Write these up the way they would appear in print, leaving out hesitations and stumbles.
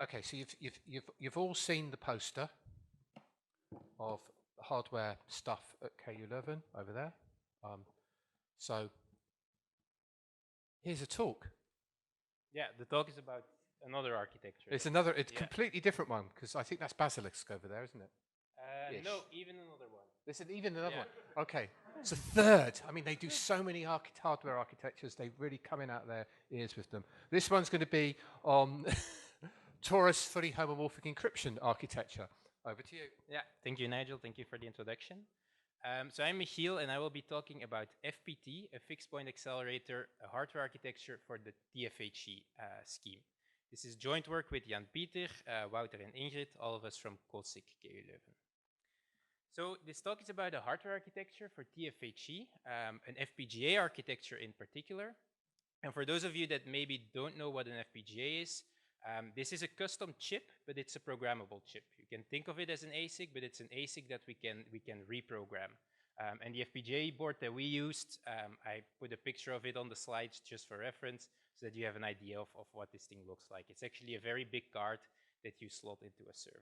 Okay, so you've all seen the poster of hardware stuff at KU Leuven over there. So here's a talk. Yeah, the talk is about another architecture. It's another, it's completely different one, because I think that's Basilisk over there, isn't it? No, even another one. There's even another one. Okay, it's a third. I mean, they do so many hardware architectures. They really come in out their ears with them. This one's going to be on Torus Fully Homomorphic Encryption architecture. Over to you. Yeah, thank you, Nigel. Thank you for the introduction. So I'm Michiel, and I will be talking about FPT, a Fixed Point Accelerator, a hardware architecture for the TFHE scheme. This is joint work with Jan-Pieter, Wouter, and Ingrid, all of us from COSIC, KU Leuven. So this talk is about a hardware architecture for TFHE, an FPGA architecture in particular. And for those of you that maybe don't know what an FPGA is, this is a custom chip, but it's a programmable chip. You can think of it as an ASIC, but it's an ASIC that we can reprogram. And the FPGA board that we used, I put a picture of it on the slides just for reference, so that you have an idea of what this thing looks like. It's actually a very big card that you slot into a server.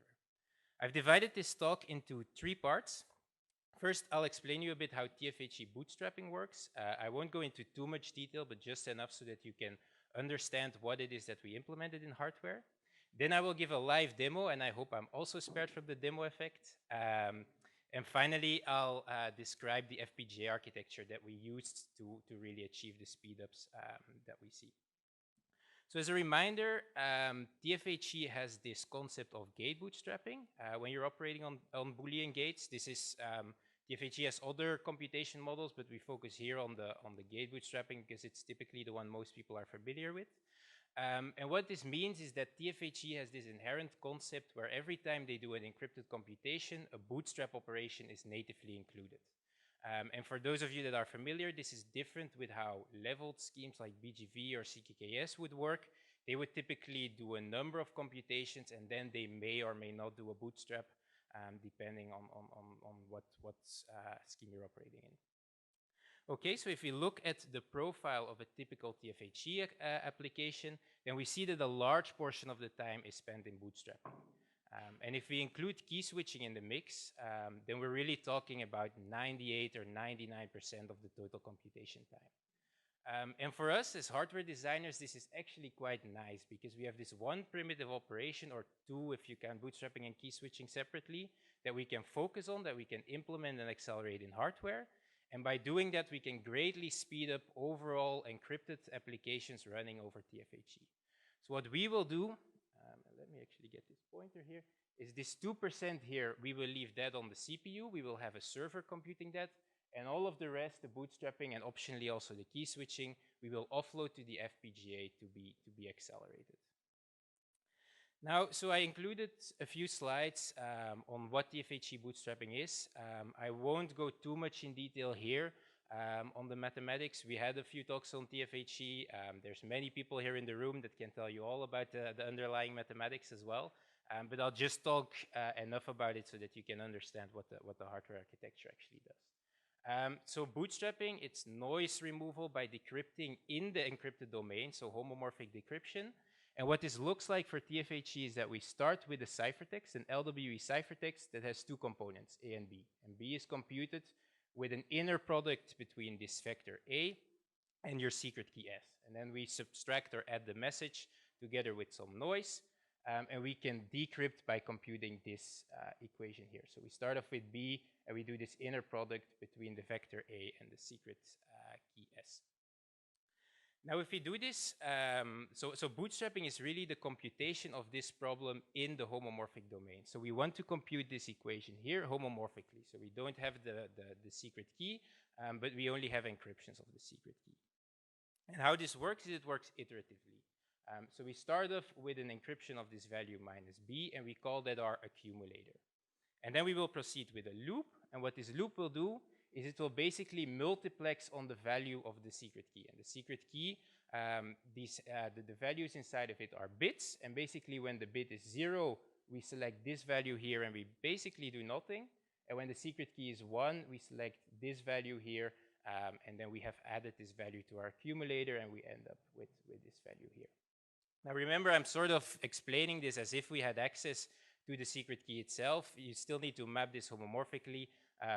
I've divided this talk into 3 parts. First, I'll explain you a bit how TFHE bootstrapping works. I won't go into too much detail, but just enough so that you can understand what it is that we implemented in hardware. Then I will give a live demo, and I hope I'm also spared from the demo effect. And finally, I'll describe the FPGA architecture that we used to really achieve the speedups that we see. So as a reminder, TFHE has this concept of gate bootstrapping. When you're operating on Boolean gates, this is TFHE has other computation models, but we focus here on the gate bootstrapping because it's typically the one most people are familiar with. And what this means is that TFHE has this inherent concept where every time they do an encrypted computation, a bootstrap operation is natively included. And for those of you that are familiar, this is different with how leveled schemes like BGV or CKKS would work. They would typically do a number of computations, and then they may or may not do a bootstrap, depending on what scheme you're operating in. Okay, so if we look at the profile of a typical TFHE application, then we see that a large portion of the time is spent in bootstrapping. And if we include key switching in the mix, then we're really talking about 98 or 99% of the total computation time. And for us as hardware designers, this is actually quite nice because we have this one primitive operation, or 2 if you count bootstrapping and key switching separately, that we can focus on, that we can implement and accelerate in hardware. And by doing that, we can greatly speed up overall encrypted applications running over TFHE. So what we will do, let me actually get this pointer here, is this 2% here, we will leave that on the CPU. We will have a server computing that, and all of the rest, the bootstrapping and optionally also the key switching, we will offload to the FPGA to be accelerated. Now, so I included a few slides on what TFHE bootstrapping is. I won't go too much in detail here. On the mathematics, we had a few talks on TFHE. There's many people here in the room that can tell you all about the underlying mathematics as well. But I'll just talk enough about it so that you can understand what the hardware architecture actually does. So bootstrapping, it's noise removal by decrypting in the encrypted domain, so homomorphic decryption. And what this looks like for TFHE is that we start with a ciphertext, an LWE ciphertext that has 2 components, A and B. And B is computed with an inner product between this vector A and your secret key S. And then we subtract or add the message together with some noise, and we can decrypt by computing this equation here. So we start off with B, and we do this inner product between the vector A and the secret key S. Now, if we do this, so bootstrapping is really the computation of this problem in the homomorphic domain. So we want to compute this equation here homomorphically. So we don't have the secret key, but we only have encryptions of the secret key. And how this works is it works iteratively. So we start off with an encryption of this value minus B, and we call that our accumulator. And then we will proceed with a loop, and what this loop will do is it will basically multiplex on the value of the secret key. And the secret key, the values inside of it are bits, and basically when the bit is 0, we select this value here and we basically do nothing. And when the secret key is 1, we select this value here, and then we have added this value to our accumulator, and we end up with this value here. Now remember, I'm sort of explaining this as if we had access to the secret key itself. You still need to map this homomorphically.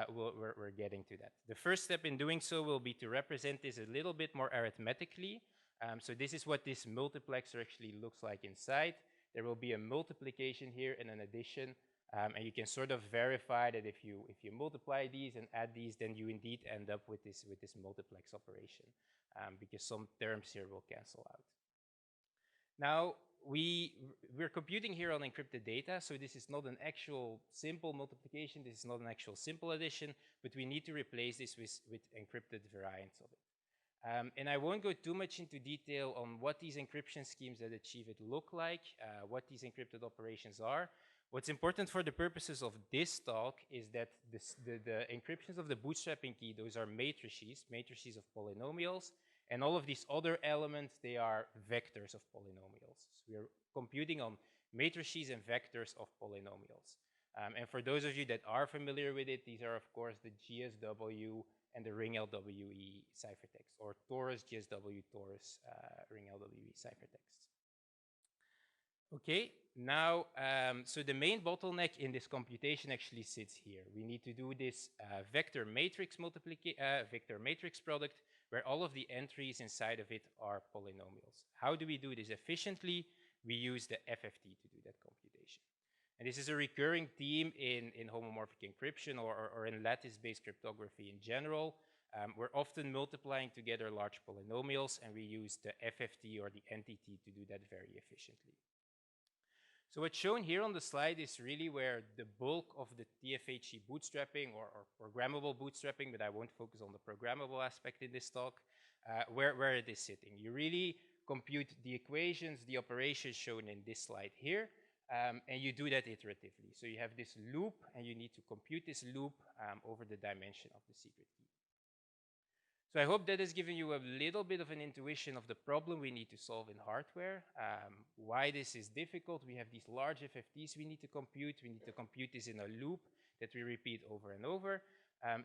We're getting to that. The first step in doing so will be to represent this a little bit more arithmetically. So this is what this multiplexer actually looks like inside. There will be a multiplication here and an addition. And you can sort of verify that if you multiply these and add these, then you indeed end up with this multiplex operation, because some terms here will cancel out. Now, we're computing here on encrypted data, so this is not an actual simple multiplication, this is not an actual simple addition, but we need to replace this with encrypted variants of it. And I won't go too much into detail on what these encryption schemes that achieve it look like, what these encrypted operations are. What's important for the purposes of this talk is that the encryptions of the bootstrapping key, those are matrices of polynomials, and all of these other elements, they are vectors of polynomials. So we are computing on matrices and vectors of polynomials. And for those of you that are familiar with it, these are, of course, the GSW and the ring LWE ciphertext, or Torus GSW Torus ring LWE ciphertext. Okay, now, so the main bottleneck in this computation actually sits here. We need to do this vector matrix product where all of the entries inside of it are polynomials. How do we do this efficiently? We use the FFT to do that computation. And this is a recurring theme in homomorphic encryption or in lattice-based cryptography in general. We're often multiplying together large polynomials, and we use the FFT or the NTT to do that very efficiently. So what's shown here on the slide is really where the bulk of the TFHE bootstrapping or programmable bootstrapping, but I won't focus on the programmable aspect in this talk, where it is sitting. You really compute the equations, the operations shown in this slide here, and you do that iteratively. So you have this loop, and you need to compute this loop over the dimension of the secret key. So I hope that has given you a little bit of an intuition of the problem we need to solve in hardware, why this is difficult. We have these large FFTs we need to compute. We need to compute this in a loop that we repeat over and over.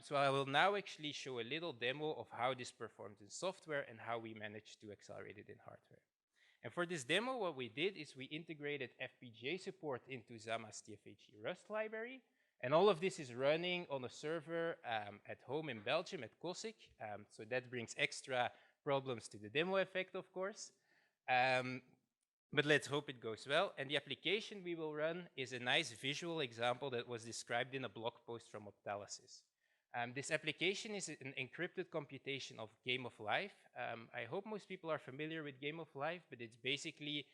So I will now actually show a little demo of how this performs in software and how we managed to accelerate it in hardware. And for this demo, what we did is we integrated FPGA support into Zama's TFHE Rust library. And all of this is running on a server at home in Belgium at COSIC. So that brings extra problems to the demo effect, of course. But let's hope it goes well. And the application we will run is a nice visual example that was described in a blog post from Optalysis. This application is an encrypted computation of Game of Life. I hope most people are familiar with Game of Life, but it's basically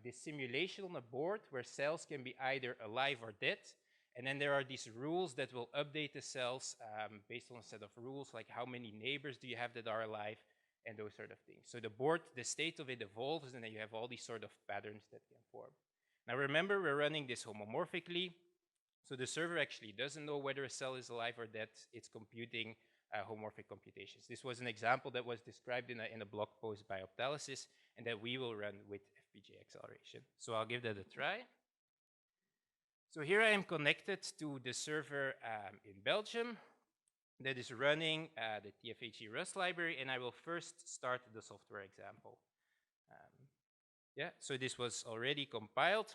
this simulation on a board where cells can be either alive or dead. And then there are these rules that will update the cells based on a set of rules, like how many neighbors do you have that are alive, and those sort of things. So the board, the state of it evolves, and then you have all these sort of patterns that can form. Now remember, we're running this homomorphically, so the server actually doesn't know whether a cell is alive or dead. It's computing homomorphic computations. This was an example that was described in a blog post by Optalysis, and that we will run with FPGA acceleration. So I'll give that a try. So here I am connected to the server in Belgium that is running the TFHE Rust library, and I will first start the software example. So this was already compiled.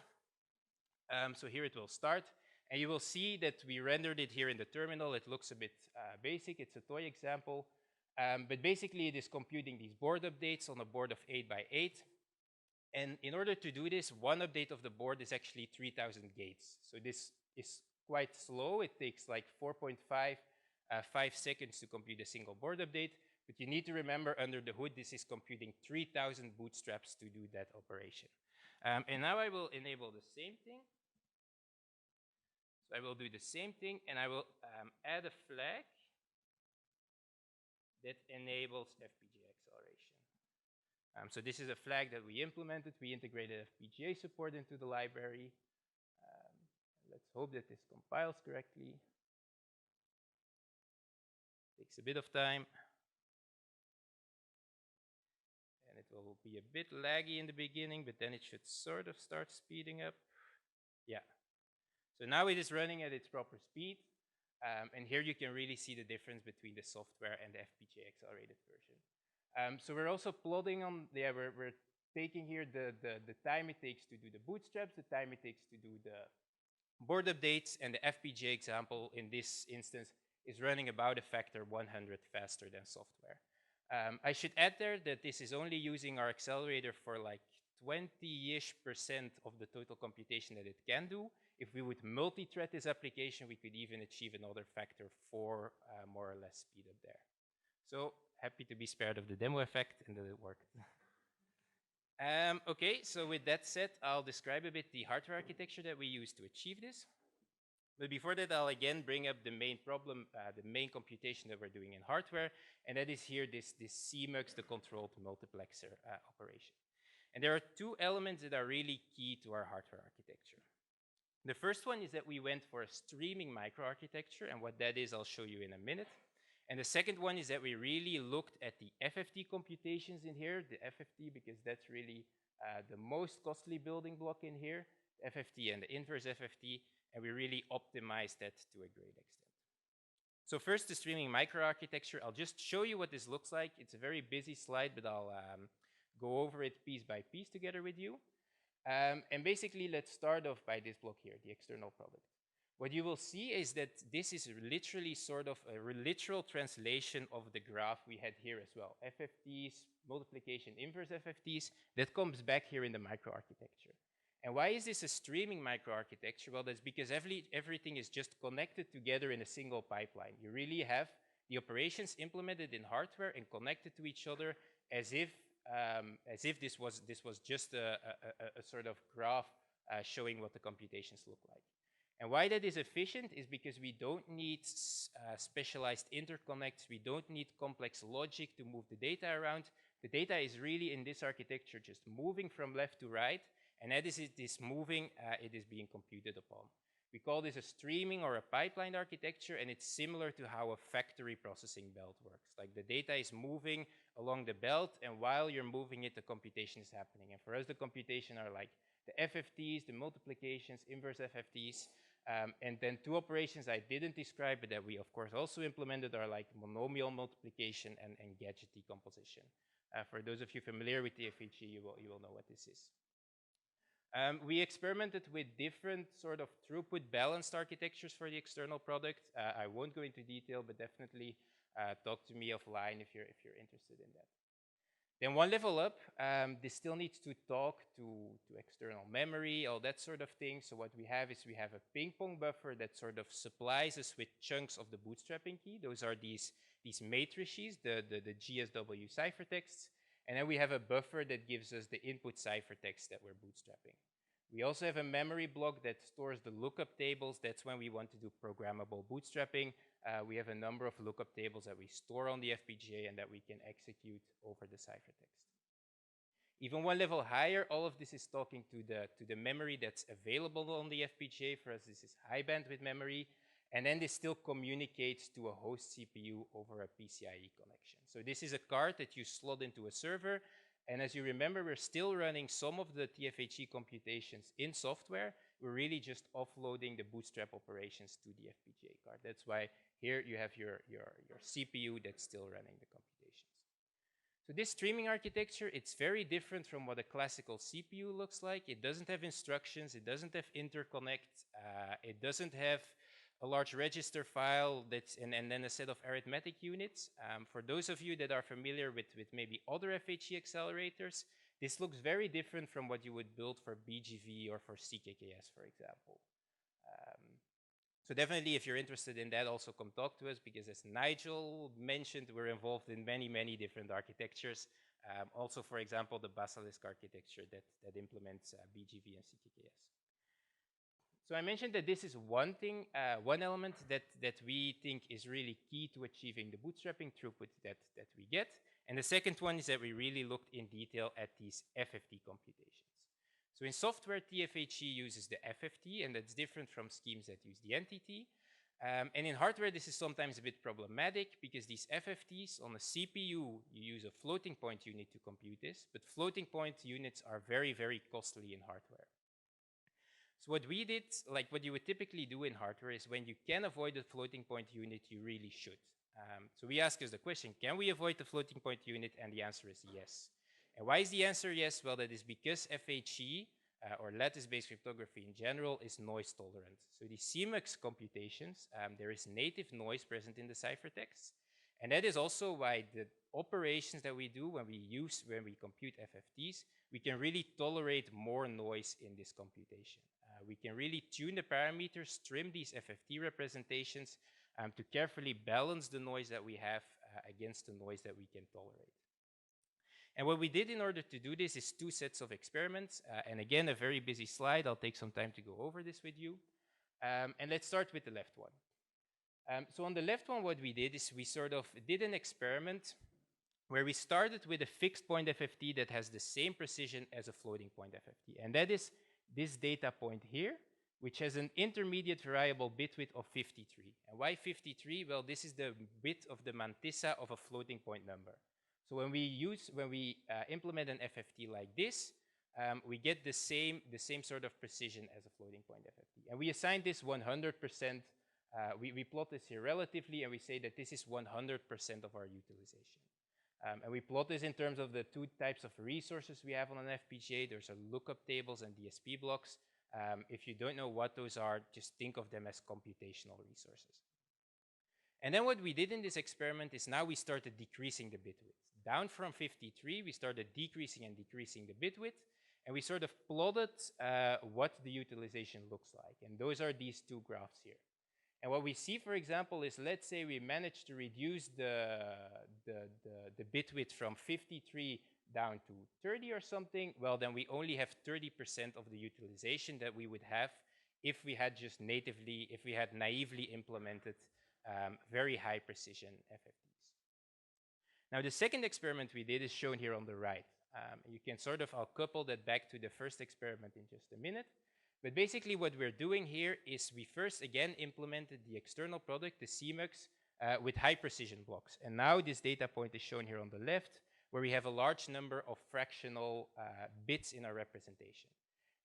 So here it will start, and you will see that we rendered it here in the terminal. It looks a bit basic. It's a toy example, but basically it is computing these board updates on a board of 8 by 8. And in order to do this, one update of the board is actually 3,000 gates. So this is quite slow. It takes like 4.5 seconds to compute a single board update. But you need to remember, under the hood, this is computing 3,000 bootstraps to do that operation. And now I will enable the same thing. So I will do the same thing, and I will add a flag that enables FPGA acceleration. So this is a flag that we implemented. We integrated FPGA support into the library. Let's hope that this compiles correctly. Takes a bit of time. And it will be a bit laggy in the beginning, but then it should sort of start speeding up. Yeah. So now it is running at its proper speed. And here you can really see the difference between the software and the FPGA accelerated version. So we're also plotting on, we're taking here the time it takes to do the bootstraps, the time it takes to do the board updates, and the FPGA example in this instance is running about a factor 100 faster than software. I should add there that this is only using our accelerator for like 20-ish% of the total computation that it can do. If we would multi-thread this application, we could even achieve another factor 4 more or less speed up there. So happy to be spared of the demo effect and that it worked. Okay, so with that said, I'll describe a bit the hardware architecture that we use to achieve this. But before that, I'll again bring up the main problem, the main computation that we're doing in hardware, and that is here this CMUX, the controlled multiplexer operation. And there are two elements that are really key to our hardware architecture. The first one is that we went for a streaming microarchitecture, and what that is, I'll show you in a minute. And the second one is that we really looked at the FFT computations in here, the FFT, because that's really the most costly building block in here, FFT and the inverse FFT, and we really optimized that to a great extent. So first, the streaming microarchitecture. I'll just show you what this looks like. It's a very busy slide, but I'll go over it piece by piece together with you. And basically, let's start off by this block here, the external product. What you will see is that this is literally sort of a literal translation of the graph we had here as well. FFTs, multiplication, inverse FFTs, that comes back here in the microarchitecture. And why is this a streaming microarchitecture? Well, that's because everything is just connected together in a single pipeline. You really have the operations implemented in hardware and connected to each other as if this was just a sort of graph showing what the computations look like. And why that is efficient is because we don't need specialized interconnects. We don't need complex logic to move the data around. The data is really in this architecture just moving from left to right. And as it is moving, it is being computed upon. We call this a streaming or a pipeline architecture, and it's similar to how a factory processing belt works. Like the data is moving along the belt, and while you're moving it, the computation is happening. And for us, the computation are like the FFTs, the multiplications, inverse FFTs, and then two operations I didn't describe, but that we, of course, also implemented are like monomial multiplication and gadget decomposition. For those of you familiar with TFHE, you will know what this is. We experimented with different sort of throughput balanced architectures for the external product. I won't go into detail, but definitely talk to me offline if you're interested in that. Then one level up, this still needs to talk to external memory, all that sort of thing. So what we have is we have a ping pong buffer that sort of supplies us with chunks of the bootstrapping key. Those are these matrices, the GSW ciphertexts. And then we have a buffer that gives us the input ciphertext that we're bootstrapping. We also have a memory block that stores the lookup tables. That's when we want to do programmable bootstrapping. We have a number of lookup tables that we store on the FPGA and that we can execute over the ciphertext. Even one level higher, all of this is talking to the memory that's available on the FPGA. For us, this is high bandwidth memory. And then this still communicates to a host CPU over a PCIe connection. So this is a card that you slot into a server. And as you remember, we're still running some of the TFHE computations in software. We're really just offloading the bootstrap operations to the FPGA card. That's why here you have your CPU that's still running the computations. So this streaming architecture, it's very different from what a classical CPU looks like. It doesn't have instructions. It doesn't have interconnect. It doesn't have a large register file and then a set of arithmetic units. For those of you that are familiar with maybe other FHE accelerators, this looks very different from what you would build for BGV or for CKKS, for example. So definitely, if you're interested in that, also come talk to us, because as Nigel mentioned, we're involved in many, many different architectures. Also, for example, the Basilisk architecture that implements BGV and CKKS. So I mentioned that this is one thing, one element that we think is really key to achieving the bootstrapping throughput that we get. And the second one is that we really looked in detail at these FFT computations. So in software, TFHE uses the FFT, and that's different from schemes that use the NTT. And in hardware, this is sometimes a bit problematic, because these FFTs on a CPU, you use a floating point unit to compute this, but floating point units are very, very costly in hardware. So what we did, like what you would typically do in hardware, is when you can avoid a floating point unit, you really should. So we ask us the question, can we avoid the floating point unit? And the answer is yes. And why is the answer yes? Well, that is because FHE, or lattice-based cryptography in general, is noise tolerant. So the CMUX computations, there is native noise present in the ciphertext. And that is also why the operations that we do when we compute FFTs, we can really tolerate more noise in this computation. We can really tune the parameters, trim these FFT representations to carefully balance the noise that we have against the noise that we can tolerate. And what we did in order to do this is 2 sets of experiments. And again, a very busy slide. I'll take some time to go over this with you. And let's start with the left one. So on the left one, what we did is we sort of did an experiment where we started with a fixed point FFT that has the same precision as a floating point FFT. And that is this data point here, which has an intermediate variable bit width of 53. And why 53? Well, this is the bit of the mantissa of a floating point number. So when we implement an FFT like this, we get the same sort of precision as a floating point FFT. And we assign this 100%. We plot this here relatively, and we say that this is 100% of our utilization. And we plot this in terms of the 2 types of resources we have on an FPGA. There's a lookup tables and DSP blocks. If you don't know what those are, just think of them as computational resources. And then what we did in this experiment is now we started decreasing the bit width. Down from 53, we started decreasing and decreasing the bit width, and we sort of plotted what the utilization looks like. And those are these 2 graphs here. And what we see, for example, is let's say we managed to reduce the bit width from 53 down to 30 or something. Well, then we only have 30% of the utilization that we would have if we had just naively implemented very high precision FFTs. Now, the second experiment we did is shown here on the right. You can sort of, I'll couple that back to the first experiment in just a minute. But basically what we're doing here is we first again implemented the external product, the CMUX, with high precision blocks. And now this data point is shown here on the left, where we have a large number of fractional bits in our representation.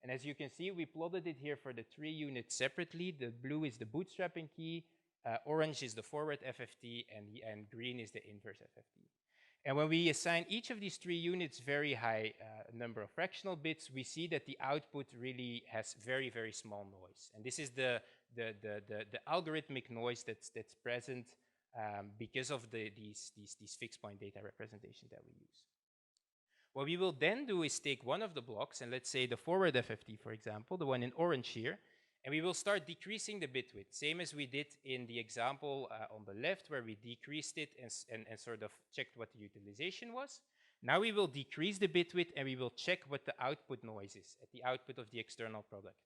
And as you can see, we plotted it here for the 3 units separately. The blue is the bootstrapping key, orange is the forward FFT, and green is the inverse FFT. And when we assign each of these 3 units very high number of fractional bits, we see that the output really has very, very small noise. And this is the algorithmic noise that's present because of these fixed point data representation that we use. What we will then do is take one of the blocks, and let's say the forward FFT, for example, the one in orange here, and we will start decreasing the bit width, same as we did in the example on the left, where we decreased it and sort of checked what the utilization was. Now we will decrease the bit width, and we will check what the output noise is at the output of the external product.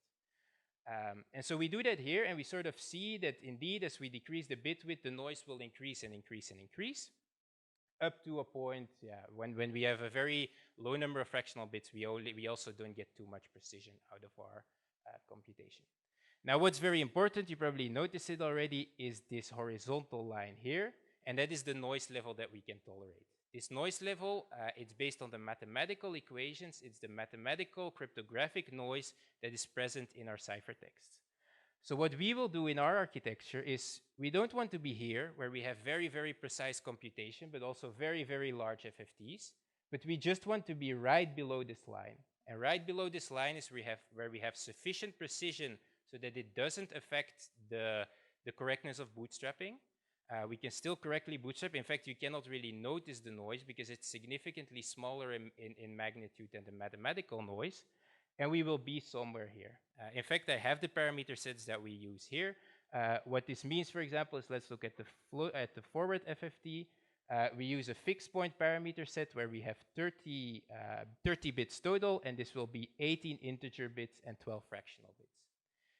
And so we do that here, and we sort of see that indeed, as we decrease the bit width, the noise will increase and increase and increase, up to a point, when we have a very low number of fractional bits, we also don't get too much precision out of our computation. Now, what's very important, you probably noticed it already, is this horizontal line here, and that is the noise level that we can tolerate. This noise level, it's based on the mathematical equations. It's the mathematical cryptographic noise that is present in our ciphertexts. So what we will do in our architecture is we don't want to be here where we have very, very precise computation, but also very, very large FFTs, but we just want to be right below this line. And right below this line is where we have sufficient precision so that it doesn't affect the correctness of bootstrapping. We can still correctly bootstrap. In fact, you cannot really notice the noise because it's significantly smaller in magnitude than the mathematical noise. And we will be somewhere here. In fact, I have the parameter sets that we use here. What this means, for example, is let's look at the forward FFT. We use a fixed point parameter set where we have 30 bits total, and this will be 18 integer bits and 12 fractional bits.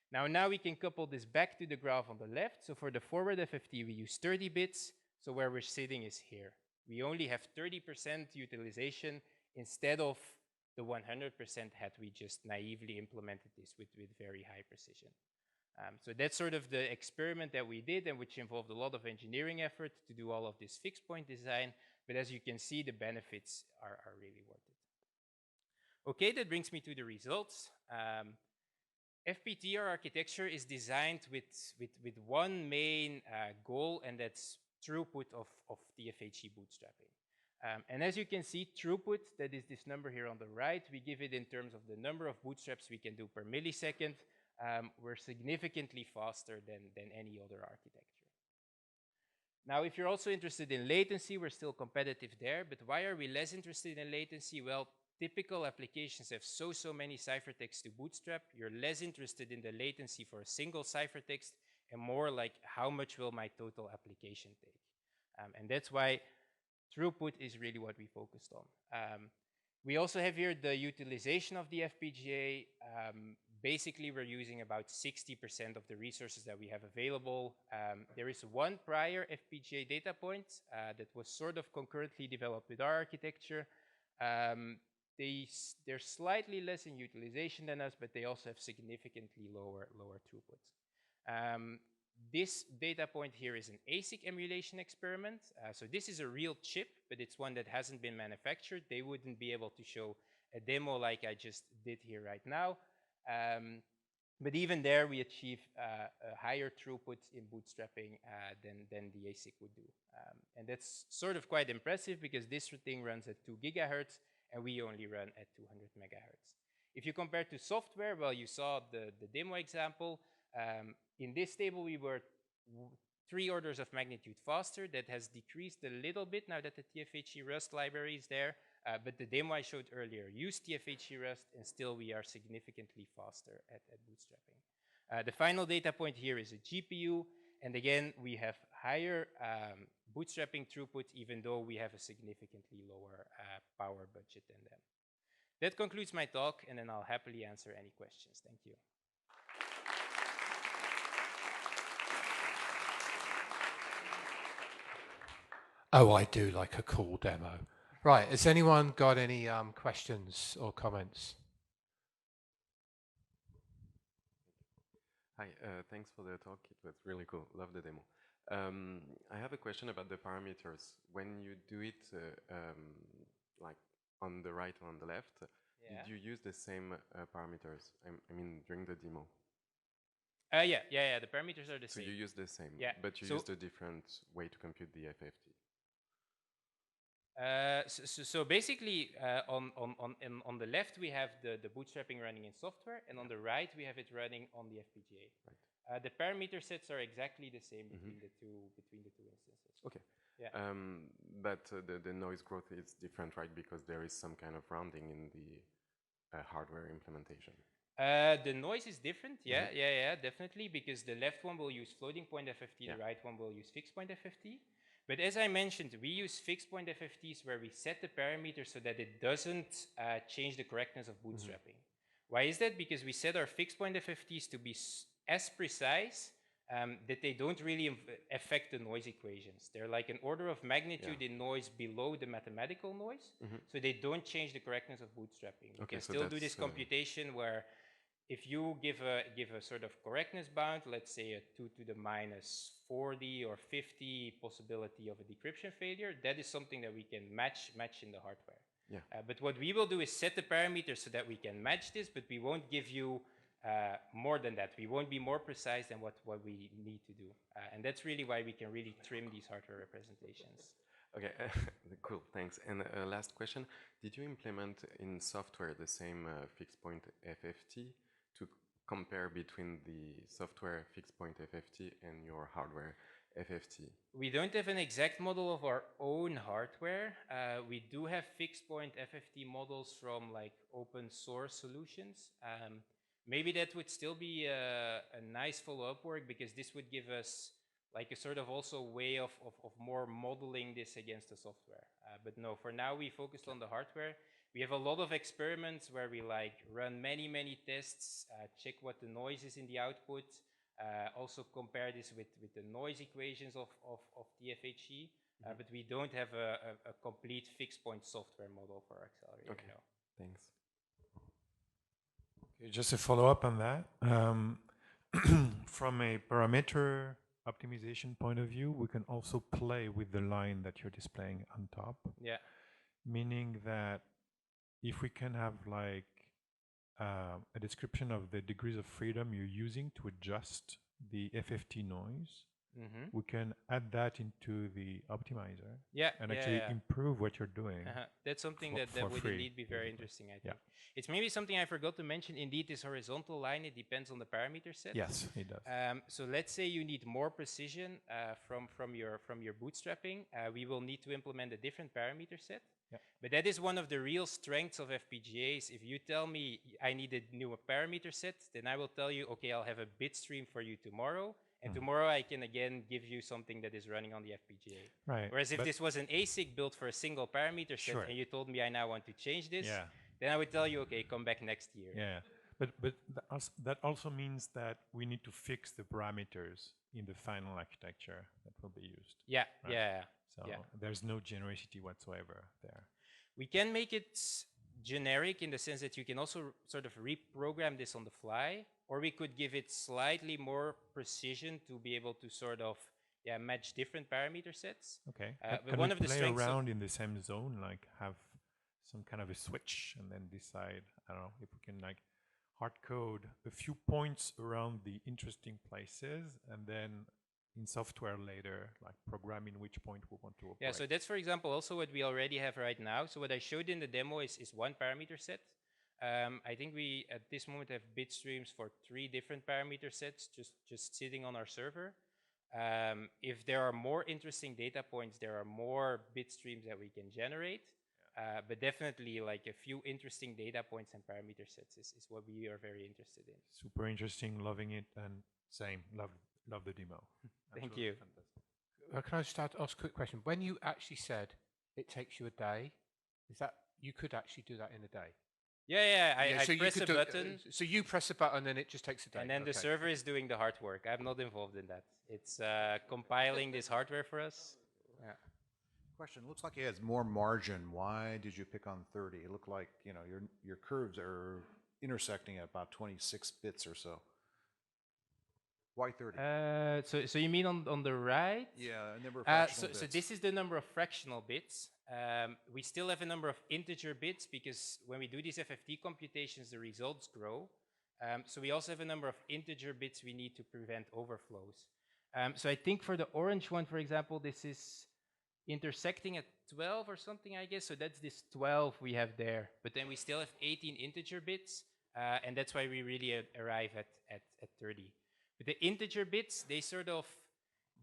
Now we can couple this back to the graph on the left. So for the forward FFT, we use 30 bits. So where we're sitting is here. We only have 30% utilization instead of the 100% had we just naively implemented this with very high precision. So that's sort of the experiment that we did, and which involved a lot of engineering effort to do all of this fixed point design. But as you can see, the benefits are really worth it. Okay, that brings me to the results. FPT, our architecture, is designed with one main goal, and that's throughput of TFHE bootstrapping. And as you can see, throughput, that is this number here on the right, we give it in terms of the number of bootstraps we can do per millisecond. We're significantly faster than any other architecture. Now, if you're also interested in latency, we're still competitive there, but why are we less interested in latency? Well, typical applications have so many ciphertexts to bootstrap. You're less interested in the latency for a single ciphertext and more like how much will my total application take. And that's why throughput is really what we focused on. We also have here the utilization of the FPGA. Basically, we're using about 60% of the resources that we have available. There is one prior FPGA data point that was sort of concurrently developed with our architecture. They're slightly less in utilization than us, but they also have significantly lower throughputs. This data point here is an ASIC emulation experiment. So this is a real chip, but it's one that hasn't been manufactured. They wouldn't be able to show a demo like I just did here right now. But even there, we achieve a higher throughput in bootstrapping than the ASIC would do. And that's sort of quite impressive because this thing runs at 2 gigahertz and we only run at 200 megahertz. If you compare to software, well, you saw the demo example. In this table, we were 3 orders of magnitude faster. That has decreased a little bit now that the TFHE Rust library is there. But the demo I showed earlier used TFHE Rust, and still we are significantly faster at bootstrapping. The final data point here is a GPU. And again, we have higher bootstrapping throughput, even though we have a significantly lower power budget than them. That concludes my talk, and then I'll happily answer any questions. Thank you. Oh, I do like a cool demo. Right, has anyone got any questions or comments? Hi, thanks for the talk. It was really cool. Love the demo. I have a question about the parameters. When you do it like on the right or on the left, did you use the same parameters? I mean, during the demo? Yeah, the parameters are the same. So you use the same, but you used a different way to compute the FFT. So basically, on the left we have the bootstrapping running in software, and on the right we have it running on the FPGA. Right. The parameter sets are exactly the same between the two instances. Okay. Yeah. But the noise growth is different, right? Because there is some kind of rounding in the hardware implementation. The noise is different, yeah, definitely, because the left one will use floating point FFT, the right one will use fixed point FFT. But as I mentioned, we use fixed point FFTs where we set the parameters so that it doesn't change the correctness of bootstrapping. Why is that? Because we set our fixed point FFTs to be as precise that they don't really affect the noise equations. They're like an order of magnitude in noise below the mathematical noise, so they don't change the correctness of bootstrapping. You can still do this computation where if you give a sort of correctness bound, let's say a 2 to the minus 40 or 50 possibility of a decryption failure, that is something that we can match in the hardware. Yeah. But what we will do is set the parameters so that we can match this, but we won't give you more than that. We won't be more precise than what we need to do. And that's really why we can really trim these hardware representations. Okay, cool, thanks. And last question, did you implement in software the same fixed point FFT to compare between the software fixed point FFT and your hardware FFT? We don't have an exact model of our own hardware. We do have fixed point FFT models from like open source solutions. Maybe that would still be a nice follow-up work, because this would give us like a sort of also way of more modeling this against the software. But no, for now we focused on the hardware. We have a lot of experiments where we like run many tests, check what the noise is in the output, also compare this with the noise equations of TFHE, but we don't have a complete fixed point software model for our accelerator. Okay, no. Thanks. Okay, just a follow up on that. From a parameter optimization point of view, we can also play with the line that you're displaying on top. Yeah. Meaning that if we can have like a description of the degrees of freedom you're using to adjust the FFT noise, we can add that into the optimizer Yeah, and actually improve what you're doing. That's something for- that for would free, indeed be very basically. interesting, I think. Yeah. It's maybe something I forgot to mention. Indeed, this horizontal line, it depends on the parameter set. Yes, it does. So let's say you need more precision from your bootstrapping. We will need to implement a different parameter set. Yeah. But that is one of the real strengths of FPGAs. If you tell me I need a new parameter set, then I will tell you, okay, I'll have a bit stream for you tomorrow. And tomorrow I can again give you something that is running on the FPGA. Right. Whereas if this was an ASIC built for a single parameter set and you told me I now want to change this, then I would tell you, okay, come back next year. Yeah. But that also means that we need to fix the parameters in the final architecture that will be used. Yeah, right? So there's no genericity whatsoever there. We can make it generic in the sense that you can also sort of reprogram this on the fly, or we could give it slightly more precision to be able to sort of match different parameter sets. Okay. But can one we of the play strengths around in the same zone, like have some kind of a switch and then decide, I don't know, if we can like hard code a few points around the interesting places and then in software later, like program in which point we want to operate. Yeah, so that's, for example, also what we already have right now. So what I showed in the demo is one parameter set. I think we, at this moment, have bit streams for 3 different parameter sets just sitting on our server. If there are more interesting data points, there are more bit streams that we can generate. But definitely, like a few interesting data points and parameter sets is what we are very interested in. Super interesting, loving it, and same, love the demo. Thank you. Can I just ask a quick question? When you actually said it takes you a day, is that you could actually do that in a day? Yeah, I so press a button. So you press a button and it just takes a day. And then the server is doing the hard work. I'm not involved in that. It's compiling this hardware for us. Yeah. Question, looks like it has more margin. Why did you pick on 30? It looked like, you know, your curves are intersecting at about 26 bits or so. Why 30? So you mean on the right? Yeah, a number of fractional bits. So this is the number of fractional bits. We still have a number of integer bits because when we do these FFT computations, the results grow. So we also have a number of integer bits we need to prevent overflows. So I think for the orange one, for example, this is intersecting at 12 or something, I guess. So that's this 12 we have there. But then we still have 18 integer bits. And that's why we really arrive at 30. But the integer bits,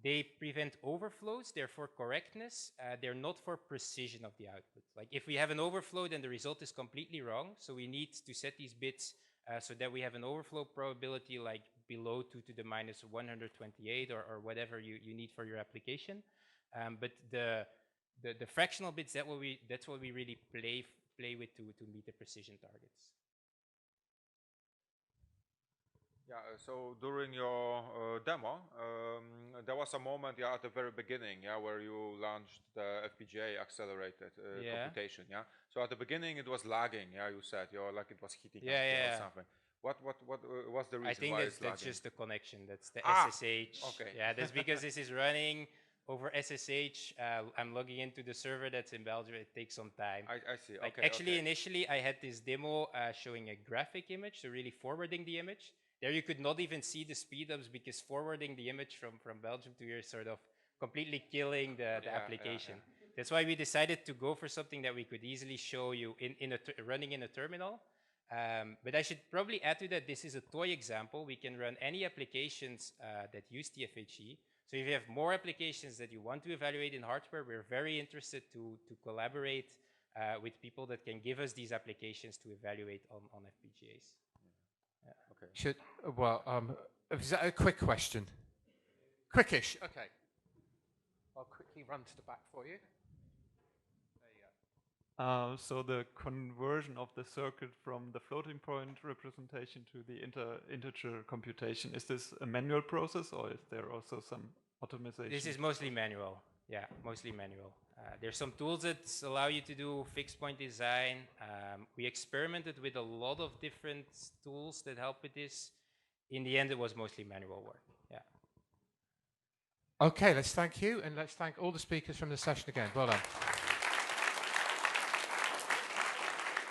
they prevent overflows. They're for correctness. They're not for precision of the output. Like if we have an overflow, then the result is completely wrong. So we need to set these bits so that we have an overflow probability like below 2 to the minus 128 or whatever you need for your application. But the fractional bits, that's what we really play with to meet the precision targets. Yeah, so during your demo, there was a moment at the very beginning, where you launched the FPGA accelerated computation, So at the beginning it was lagging, you said, like it was heating up or something. What was the reason? I think why that's just the connection. That's the SSH. Okay. Yeah, that's because this is running over SSH. I'm logging into the server that's in Belgium. It takes some time. I see. Like Okay. actually, initially I had this demo showing a graphic image, so really forwarding the image. There you could not even see the speedups because forwarding the image from Belgium to here is sort of completely killing the application. That's why we decided to go for something that we could easily show you running in a terminal. But I should probably add to that, this is a toy example. We can run any applications that use TFHE. So if you have more applications that you want to evaluate in hardware, we're very interested to collaborate with people that can give us these applications to evaluate on FPGAs. Okay. Is that a quick question? Quickish. Okay. I'll quickly run to the back for you. There you go. So the conversion of the circuit from the floating point representation to the integer computation, is this a manual process or is there also some automation? This is mostly manual. Yeah, mostly manual. There's some tools that allow you to do fixed point design. We experimented with a lot of different tools that help with this. In the end, it was mostly manual work. Yeah. Okay, let's thank you, and let's thank all the speakers from the session again. Well done.